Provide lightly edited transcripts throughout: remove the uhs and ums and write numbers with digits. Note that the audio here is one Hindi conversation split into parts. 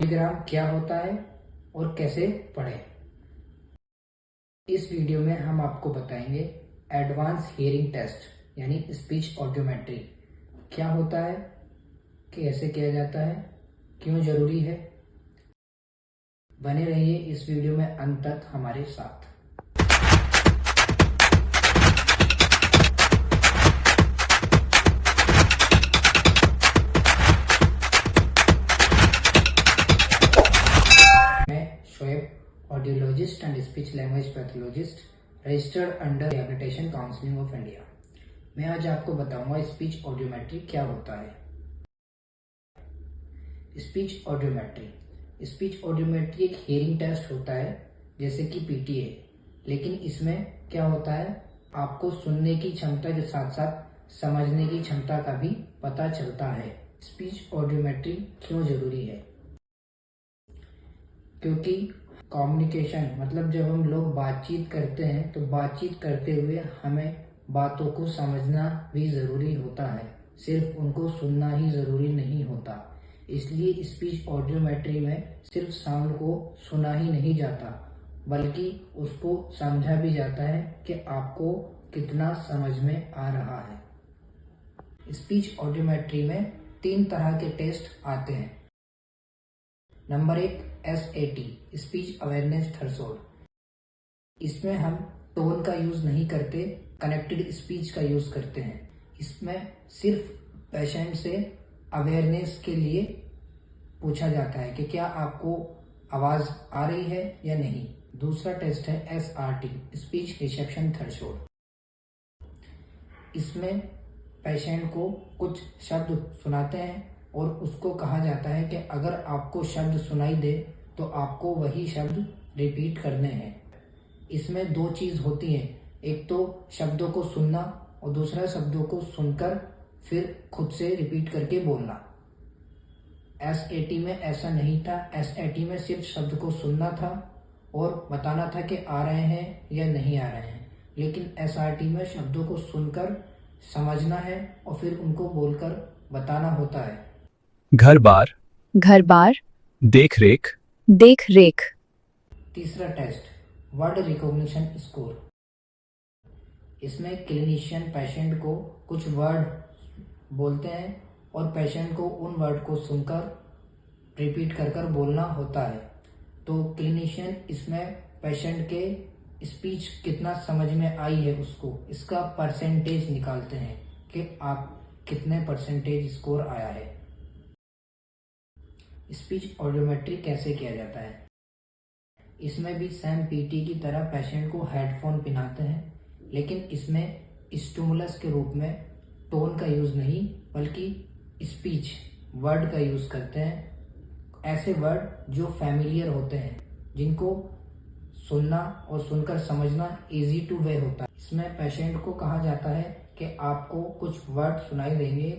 ऑडियोग्राम क्या होता है और कैसे पढ़ें। इस वीडियो में हम आपको बताएंगे एडवांस हियरिंग टेस्ट यानी स्पीच ऑडियोमेट्री क्या होता है, कैसे किया जाता है, क्यों जरूरी है। बने रहिए इस वीडियो में अंत तक हमारे साथ। Audiologist and speech language pathologist registered under rehabilitation counselling of India. मैं आज आपको बताऊंगा स्पीच ऑडियोमेट्री क्या होता है। स्पीच ऑडियोमेट्री एक हियरिंग टेस्ट होता है जैसे कि पीटीए, लेकिन इसमें क्या होता है, आपको सुनने की क्षमता के साथ साथ समझने की क्षमता का भी पता चलता है। स्पीच ऑडियोमेट्री क्यों जरूरी है? क्योंकि कम्युनिकेशन मतलब जब हम लोग बातचीत करते हैं तो बातचीत करते हुए हमें बातों को समझना भी ज़रूरी होता है, सिर्फ उनको सुनना ही ज़रूरी नहीं होता। इसलिए स्पीच ऑडियोमेट्री में सिर्फ साउंड को सुना ही नहीं जाता बल्कि उसको समझा भी जाता है कि आपको कितना समझ में आ रहा है। स्पीच ऑडियोमेट्री में 3 तरह के टेस्ट आते हैं। Number 1 SAT speech awareness threshold. इसमें हम टोन का यूज नहीं करते, कनेक्टेड स्पीच का यूज करते हैं। इसमें सिर्फ पेशेंट से अवेयरनेस के लिए पूछा जाता है कि क्या आपको आवाज आ रही है या नहीं। दूसरा टेस्ट है SRT स्पीच रिसेप्शन थ्रेशोल्ड। इसमें पेशेंट को कुछ शब्द सुनाते हैं और उसको कहा जाता है कि अगर आपको शब्द सुनाई दे तो आपको वही शब्द रिपीट करने हैं। इसमें 2 चीज होती हैं, एक तो शब्दों को सुनना और दूसरा शब्दों को सुनकर फिर खुद से रिपीट करके बोलना। SAT में ऐसा नहीं था। SAT में सिर्फ शब्द को सुनना था और बताना था कि आ रहे हैं या नहीं आ रहे हैं, लेकिन SRT में शब्दों को सुनकर समझना है और फिर उनको बोलकर बताना होता है। घर बार देख रेख। तीसरा टेस्ट वर्ड रिकॉग्निशन स्कोर। इसमें क्लिनिशियन पेशेंट को कुछ वर्ड बोलते हैं और पेशेंट को उन वर्ड को सुनकर रिपीट कर बोलना होता है। तो क्लिनिशियन इसमें पेशेंट के स्पीच कितना समझ में आई है उसको इसका परसेंटेज निकालते हैं कि आप कितने परसेंटेज स्कोर आया है। स्पीच ऑडियोमेट्री कैसे किया जाता है? इसमें भी सेम पीटी की तरह पेशेंट को हेडफोन पहनाते हैं, लेकिन इसमें स्टिमुलस के रूप में टोन का यूज नहीं बल्कि स्पीच वर्ड का यूज करते हैं। ऐसे वर्ड जो फैमिलियर होते हैं, जिनको सुनना और सुनकर समझना इजी टू वे होता है। इसमें पेशेंट को कहा जाता है कि आपको कुछ वर्ड सुनाई देंगे,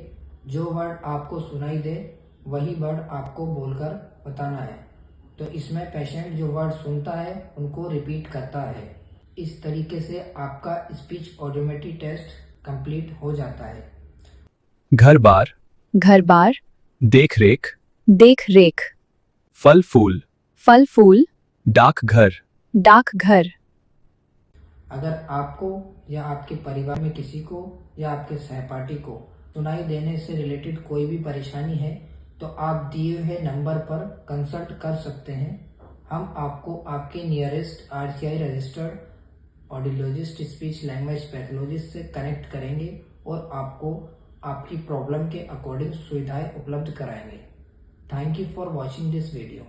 जो वर्ड आपको सुनाई दे वही वर्ड आपको बोलकर बताना है। तो इसमें पेशेंट जो वर्ड सुनता है उनको रिपीट करता है। इस तरीके से आपका स्पीच ऑडियोमेट्री टेस्ट कंप्लीट हो जाता है। घर बार देख रेख। फल फूल डाकघर। अगर आपको या आपके परिवार में किसी को या आपके सहपाठी को सुनाई देने से रिलेटेड कोई भी परेशानी है तो आप दिए हुए नंबर पर कंसल्ट कर सकते हैं। हम आपको आपके nearest RCI registered audiologist speech language pathologist से कनेक्ट करेंगे और आपको आपकी प्रॉब्लम के अकॉर्डिंग सुविधाएं उपलब्ध कराएंगे। Thank you for watching this video.